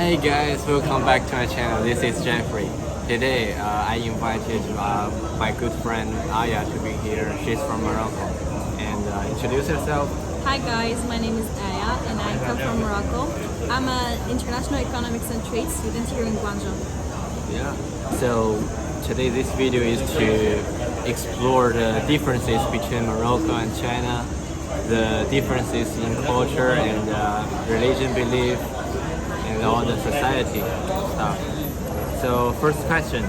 Hey guys, welcome back to my channel. This is Jeffrey. Today, I invited my good friend Aya to be here. She's from Morocco. And introduce yourself. Hi guys, my name is Aya and I come from Morocco. I'm an international economics and trade student here in Guangzhou. Yeah. So today this video is to explore the differences between Morocco and China, the differences in culture and religion belief, and all the society stuff. So first question,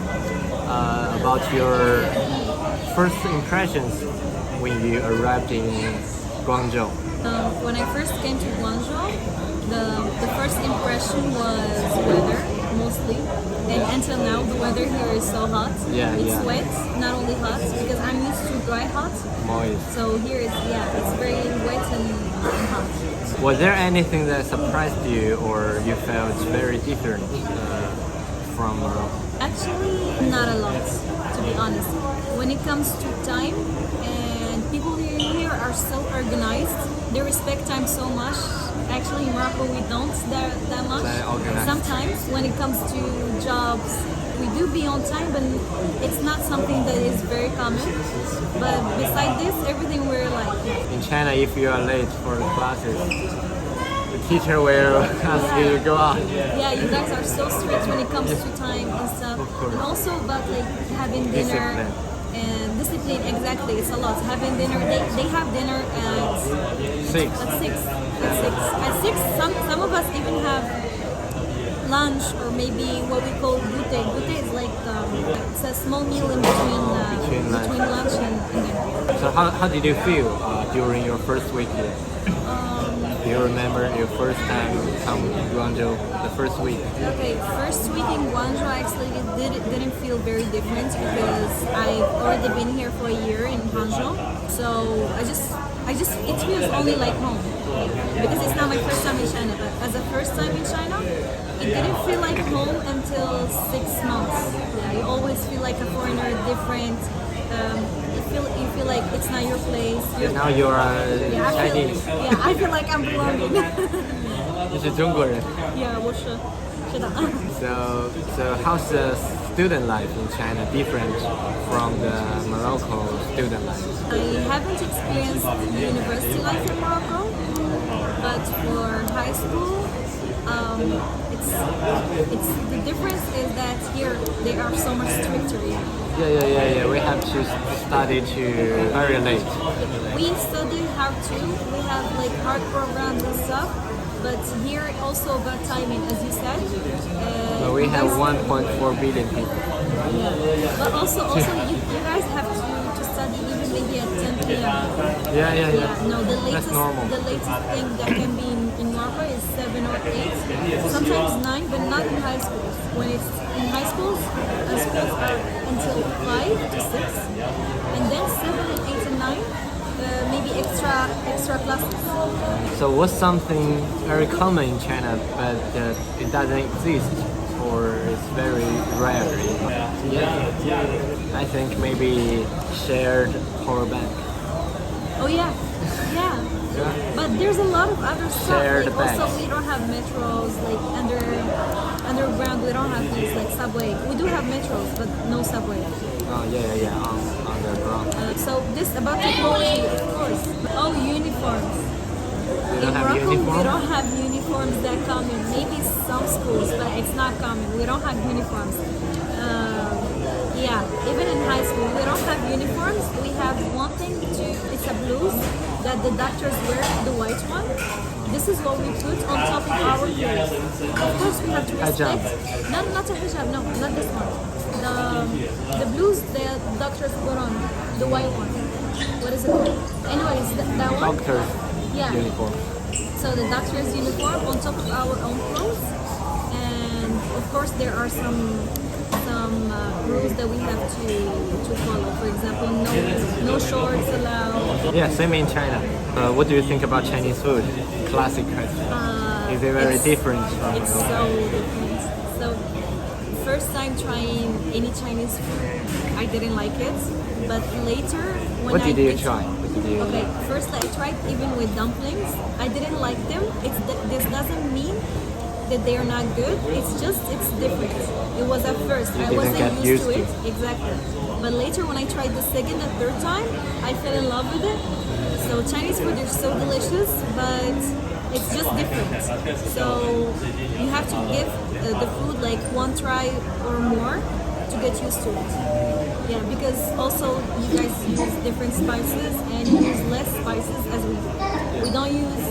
about your first impressions when you arrived in Guangzhou. When I first came to Guangzhou, the first impression was weather, mostly. And until now, the weather here is so hot. It's wet, not only hot, because I'm used to dry hot. Moist. So here it's very wet and hot. Was there anything that surprised you or you felt very different from Morocco? Actually, not a lot, to be honest. When it comes to time, and people here are so organized, they respect time so much. Actually, in Morocco, we don't that much. Sometimes, when it comes to jobs, we do be on time, but it's not something that is very common. But beside this, everything we're like. In China, if you are late for the classes, the teacher will ask you to go out. Yeah, you guys are so strict when it comes to time and stuff. And also about like having dinner. Discipline. And discipline, exactly, it's a lot. Having dinner, they have dinner at 6. At 6. At 6, some of us even have lunch or maybe what we call goûter. Goûter is like it's a small meal in between lunch and dinner. So how did you feel during your first week here? Do you remember your first time come to Guangzhou, the first week? Okay, first week in Guangzhou actually didn't feel very different because I've already been here for a year in Hangzhou. So it feels only like home because it's not my first time in China. But as a first time in China, it didn't feel like home until 6 months. Yeah, you always feel like a foreigner, different. You feel like it's not your place. Now you're Chinese. I feel like I'm belonging. 你是中国人。Yeah, 我是的。So how's the student life in China different from the Morocco student life? I haven't experienced the university life in Morocco, but for high school, it's the difference is that here they are so much stricter. Yeah. We have to study to very late. We study hard too. We have like hard programs and stuff. But here also about timing, as you said. But we have 1.4 billion people. Yeah. But also you guys have to study even maybe at 10 p.m. Yeah. No, That's normal. The latest thing that can be in Morocco is 7 or 8. Sometimes 9, but not in high schools. When it's in high schools, schools are until 5 to 6. And then 7 and 8 and 9. Maybe extra classes. So what's something very common in China but it doesn't exist or it's very rare? I think maybe shared power bank. Oh yeah. But there's a lot of other stuff. Shared like bags. Also, we don't have metros like underground. We don't have these like subway. We do have metros, but no subway. Oh yeah, underground. So this about technology, of course. Oh, uniforms. In Morocco, we don't have uniforms that common. Maybe some schools, but it's not common. We don't have uniforms. Even in high school, we don't have uniforms. We have one thing it's a blouse that the doctors wear, the white one. This is what we put on top of our clothes. Of course, we have to respect. Not a hijab, no, not this one. The blouse the doctors put on, the white one. What is it called? Anyways, that one. Doctor's uniform. So the doctor's uniform on top of our own clothes, and of course there are some rules that we have to follow. For example, no shorts allowed. Yeah, same in China. What do you think about Chinese food? Classic question. Is it very different from? It's so different. So first time trying any Chinese food, I didn't like it. But later, when What did you try? Okay, first I tried even with dumplings. I didn't like them. This doesn't mean that they are not good. It's different. It was at first. I didn't wasn't get used to used it. Exactly. But later when I tried the second and third time, I fell in love with it. So Chinese food is so delicious, but it's just different. So you have to give the food like one try or more to get used to it. Yeah, because also you guys use different spices and you use less spices as we do. We don't use,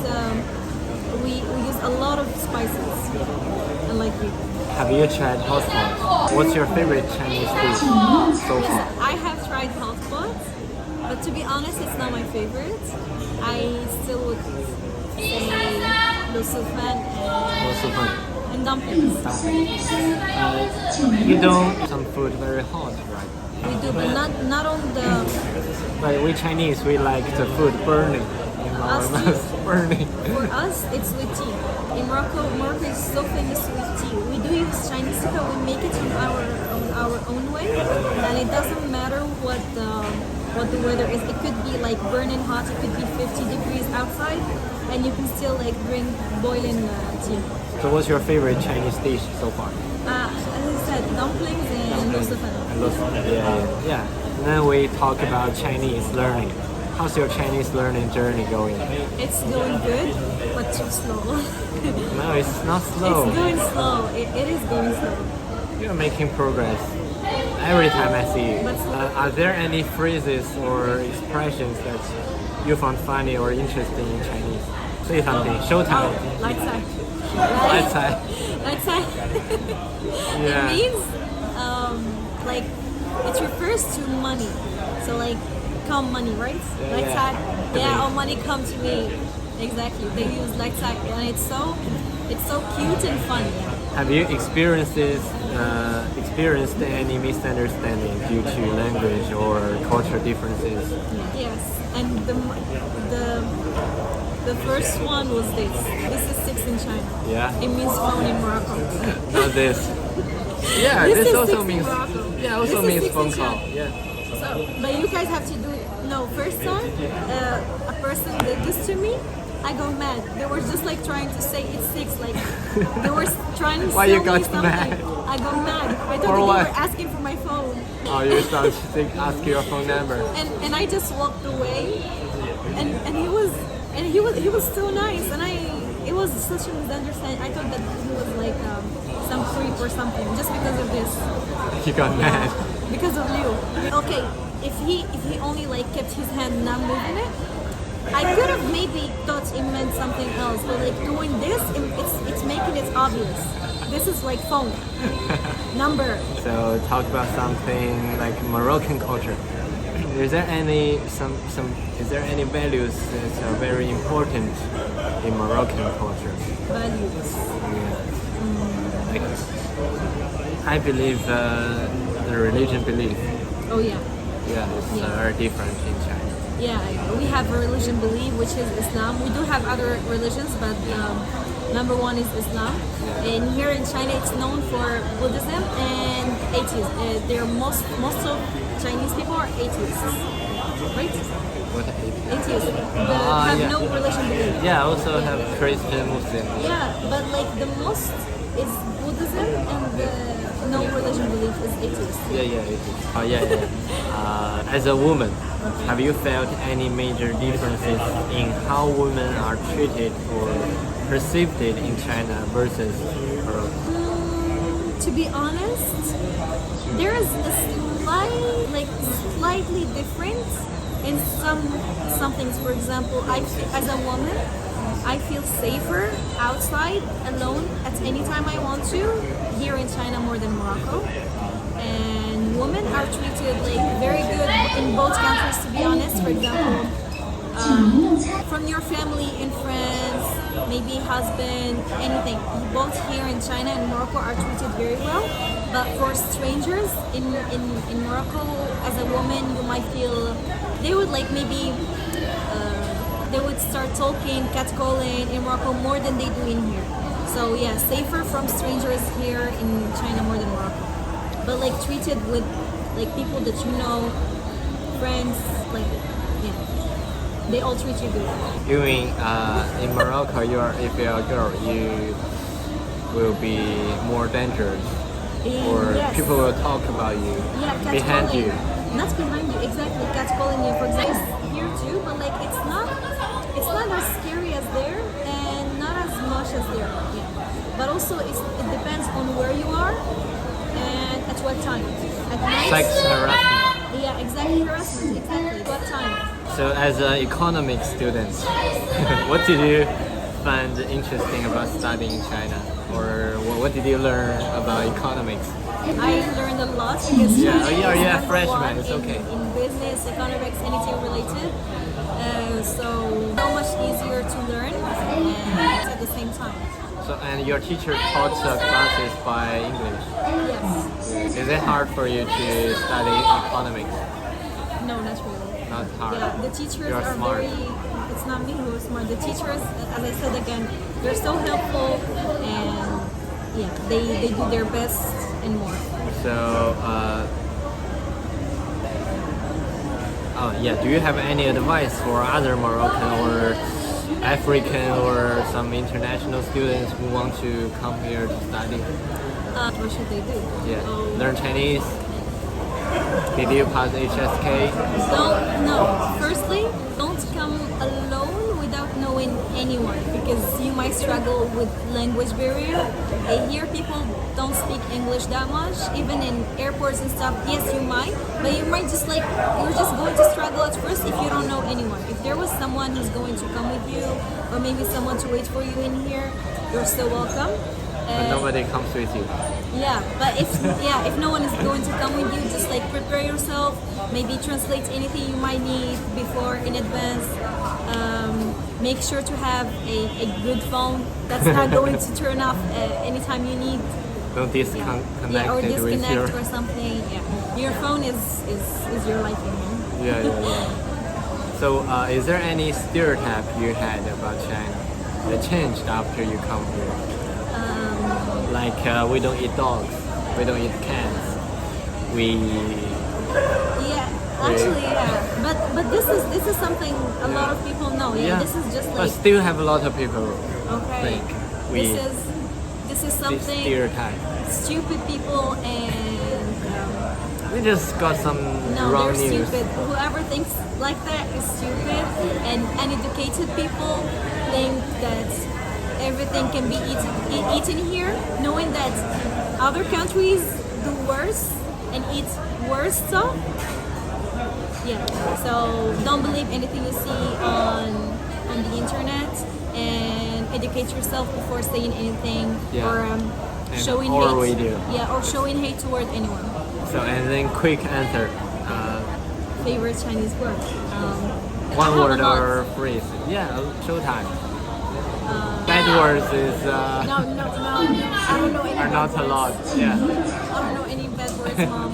we use a lot of spices, unlike you. Have you tried hot pot? What's your favorite Chinese dish so far? Yes, I have tried hot pot, but to be honest, it's not my favorite. I still would say lo fan What's so fun? and dumplings. You don't some food very hot, right? We do, but not on the But we Chinese, we like the food burning in our Us mouth, burning. For us, it's with tea. In Morocco is so famous with tea. We do use Chinese tea, but we make it in our own way, and it doesn't matter what the weather is. It could be like burning hot. It could be 50 degrees outside, and you can still like drink boiling tea. So what's your favorite Chinese dish so far? As I said, dumplings and lo fan. Yeah. And then we talk about Chinese learning. How's your Chinese learning journey going? It's going good, but too slow. No, it's not slow. It's going slow. It is going slow. You're making progress every time I see you. But Are there any phrases or expressions that you found funny or interesting in Chinese? Say something. Showtime. Light side. Right side. Light side. Yeah. It means like it refers to money. So like come money, right? Yeah, Light yeah. side. To Yeah, me. all money come to me. Exactly. They use light side, and it's so cute and funny. Have you experienced any misunderstanding due to language or cultural differences? Yes, and the first one was this. This is 6 in China. Yeah. It means phone in Morocco. Not this. Yeah, This this is also 6 in means Morocco. also This is means 6 in phone call. China. Yeah. So, but you guys have to do it. No, first time a person did this to me, I got mad. They were just like trying to say it's 6, like they were trying to Why sell you me got something. mad? I got mad. I thought For that what? they were asking for my phone, Oh, you start to ask your phone number. and I just walked away, and he was so nice, and it was such a misunderstanding. I thought that he was like some creep or something just because of this. You got mad. Because of you. Okay, if he only like kept his hand not moving it, I could have maybe thought it meant something else. But like doing this, it's making it obvious. This is like phone number. So talk about something like Moroccan culture. Is there any values that are very important in Moroccan culture? Values. Yeah. Like, I believe the religion belief. Oh yeah. Yeah, it's Yeah. very different in China. Yeah, we have a religion belief, which is Islam. We do have other religions, but number one is Islam. And here in China, it's known for Buddhism and atheism. Most of Chinese people are atheists, right? What Atheists have yeah. no religion belief. Yeah, also have Christian, Muslim. Yeah, but like the most is Buddhism, and the no religion belief is atheist. Yeah, it is. Oh, yeah. As a woman, have you felt any major differences in how women are treated or perceived in China versus Morocco? To be honest, there is a slightly different in some things. For example, as a woman, I feel safer outside alone at any time I want to here in China more than Morocco. And women are treated like very good in both countries, to be honest. For example, from your family in France, maybe husband, anything. Both here in China and Morocco are treated very well. But for strangers in Morocco, as a woman, you might feel they would like maybe they would start talking, catcalling in Morocco more than they do in here. So yeah, safer from strangers here in China more than Morocco. But like treated with like people that you know, friends, like yeah, they all treat you good. You mean in Morocco, if you're a girl, will be more dangerous, or Yes. people will talk about you Yeah, behind catcalling. you. Not behind you, exactly. Catcalling you, for example, it's here too, but like it's not as scary as there, and not as much as there. Yeah. But also, it depends on where you are and at what time. At night. Sex harassment. Yeah, exactly. Harassment. Exactly. What time? So, as an economics student, what did you find interesting about studying in China, or what did you learn about economics? I learned a lot because Yeah, China yeah, is yeah, number freshman, one it's okay. in business, economics, anything related. So much easier to learn and at the same time. So, and your teacher taught classes by English. Yes. Is it hard for you to study economics? No, not really. Not hard. Yeah, the teachers You're are smart. very. It's not me who is smart. The teachers, as I said again, they're so helpful, and yeah, they do their best and more. So, oh yeah, do you have any advice for other Moroccan or African or some international students who want to come here to study? What should they do? Yeah, learn Chinese. Did you pass HSK? No. Firstly, don't come alone without knowing anyone because you might struggle with language barrier. Here, people don't speak English that much. Even in airports and stuff, yes, you might, but you might just you're just going to struggle at first if you don't know anyone. If there was someone who's going to come with you, or maybe someone to wait for you in here, you're so welcome. But nobody comes with you. Yeah, but if no one is going to come with you, just prepare yourself. Maybe translate anything you might need before in advance. Make sure to have a good phone that's not going to turn off anytime you need. Don't disconnect or it with disconnect your. or something. Yeah, your phone is your life in here. Yeah. So, is there any stereotype you had about China that changed after you come here? Like we don't eat dogs, we don't eat cats. Actually, yeah. But this is something a lot of people know. Yeah, this is just But still have a lot of people okay. think we This is this something stereotype. stupid people and We just got some no, wrong they're news. stupid. Whoever thinks like that is stupid, and uneducated people think that everything can be eaten here, knowing that other countries do worse and eat worse stuff. Yeah, so don't believe anything you see on the internet, and educate yourself before saying anything or showing hate. Yeah, or showing hate toward anyone. So, and then quick answer. Favorite Chinese word? One word or phrase. Yeah, showtime. Bad words is No. I don't know any are bad not words. allowed. Yeah. I don't know any bad words, Mom.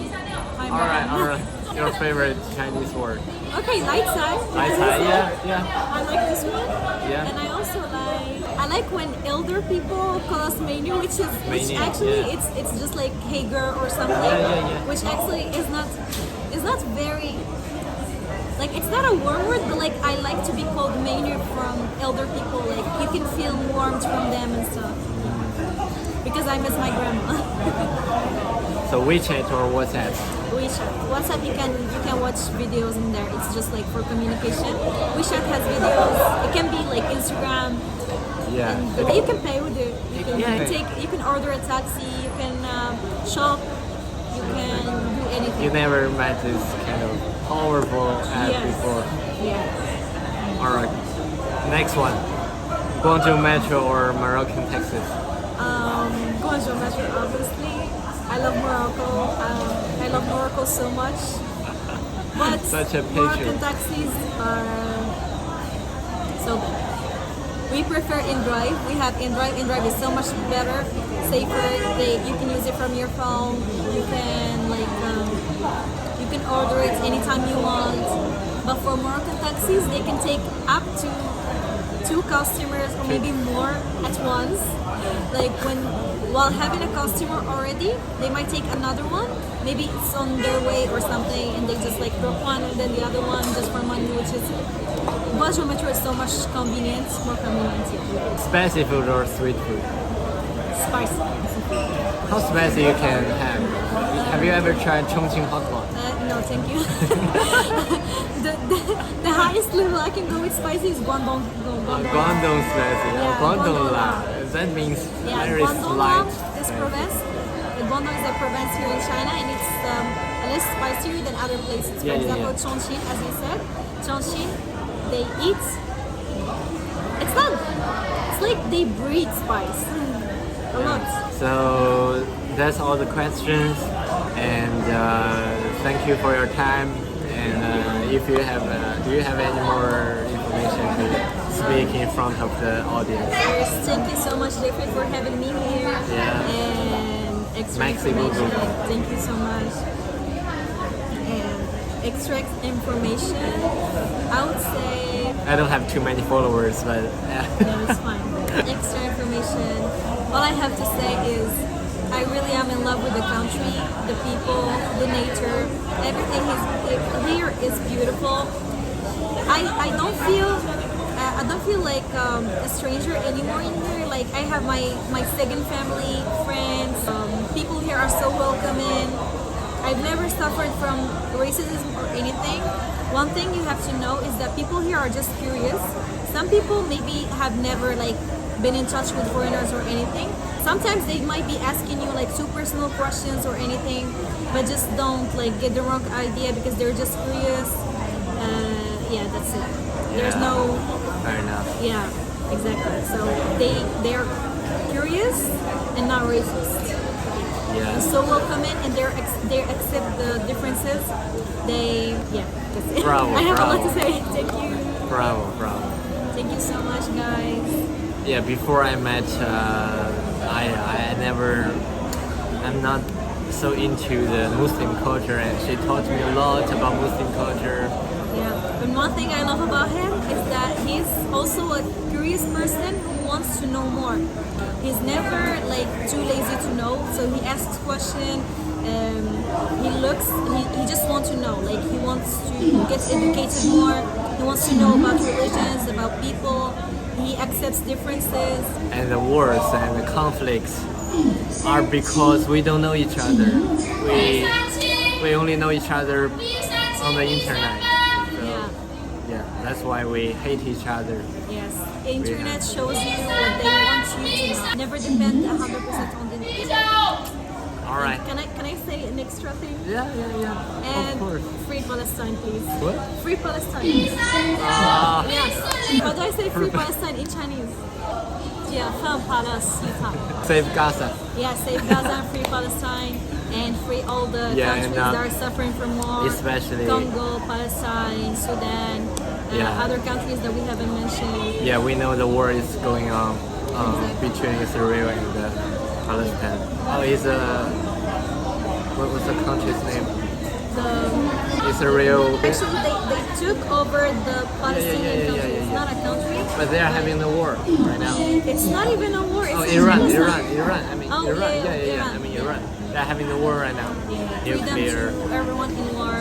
Hi, Mom. All right. Your favorite Chinese word? Okay, light side. Light side, yeah. I like this one. Yeah. And I also like when elder people call us menu, which Menu, actually yeah. it's just like hey girl or something. Yeah. Which actually is not very it's not a warm word, but I like to be called menu from elder people. Like you can feel warmth from them and stuff. Because I miss my grandma. So WeChat or WhatsApp? WeChat. WhatsApp you can watch videos in there. It's just for communication. WeChat has videos. It can be Instagram. Yeah. And you can pay with it. You can order a taxi. You can shop. You can do anything. You never met this kind of powerful app before. Yeah. All right. Next one. Guangzhou Metro or Moroccan taxis? Guangzhou Metro, obviously. I love Morocco. I love Morocco so much. But Such a Moroccan picture. taxis are so good. We prefer InDrive. We have InDrive. InDrive is so much better, safer. You can use it from your phone. You can you can order it anytime you want. But for Moroccan taxis, they can take up to 2 customers or maybe more at once. While having a customer already, they might take another one. Maybe it's on their way or something, and they just drop one and then the other one just for money, which is Guangzhou Metro is so much more convenient. Spicy food or sweet food? Spicy. How spicy you can have? Have you ever tried Chongqing hot pot? No, thank you. the highest level I can go with spicy is Guangdong. Guangdong spicy. Yeah, Guangdong la. Guangdong That means Yeah, very Guangdong slight. is province. Guangdong is a province here in China, and it's less spicier than other places. For example, Chongqing, as you said, Chongqing, they eat. It's not. It's like they breed spice a lot. So that's all the questions, and thank you for your time. And if you have, do you have any more information to speak in front of the audience? Yes, thank you so much, David, for having me here. Yeah. And extra Maxi information. Bubu. Thank you so much. And extra information, I would say. I don't have too many followers, but No, it's fine. Extra information. All I have to say is I really am in love with the country, the people, the nature. Everything here is beautiful. I don't feel like a stranger anymore in here. Like I have my second family, friends. People here are so welcoming. I've never suffered from racism or anything. One thing you have to know is that people here are just curious. Some people maybe have never been in touch with foreigners or anything. Sometimes they might be asking you like too personal questions or anything, but just don't get the wrong idea because they're just curious. Yeah, that's it. There's no. Fair enough. Yeah, exactly. So they are curious and not racist. Yeah. And so welcoming, and they accept the differences. That's it. Bravo, I have a lot bravo. to say. Thank you. Bravo, bravo. Thank you so much, guys. Yeah, before I met, I'm not so into the Muslim culture, and she taught me a lot about Muslim culture. Yeah, and one thing I love about him is that he's also a curious person who wants to know more. He's never too lazy to know, so he asks questions. He just wants to know. He wants to get educated more. He wants to know about religions, about people. He accepts differences. And the wars and the conflicts are because we don't know each other. We only know each other on the internet. So, yeah, that's why we hate each other. Yes, internet shows you what they want you to know. Never depend 100% on the internet. All right. Can I say an extra thing? Yeah. And of course. free Palestine, please. What? Free Palestine. Yes. How do I say free Palestine in Chinese? Yeah, Save Gaza. Yeah, save Gaza and free Palestine and free all the countries that are suffering from war. Especially Congo, Palestine, Sudan, other countries that we haven't mentioned. Yeah, we know the war is going on between Israel and Palestine. What was the country's name? Israel. Actually, they took over the Palestinian country. It's not a country. But they are having the war right now. It's not even a war. It's Iran. genocide. I mean, Iran. Yeah. I mean, Iran. They're having the war right now. Freedom Nuclear. to everyone in war,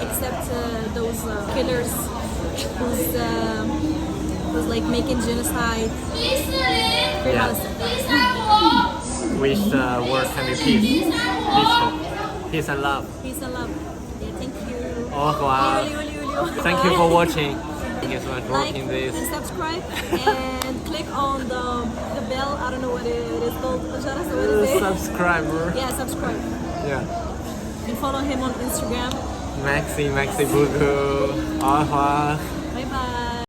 except those killers who's making genocide. Free Palestine. Wish the world can be peaceful. Peace and love. Peace and love. Yeah, thank you. Au revoir. Thank you for watching. Thank you so much for watching this. And subscribe and click on the bell. I don't know what it is called. What is it? Subscriber. Yeah, subscribe. Yeah. And follow him on Instagram. Maxi Bugu. Au revoir.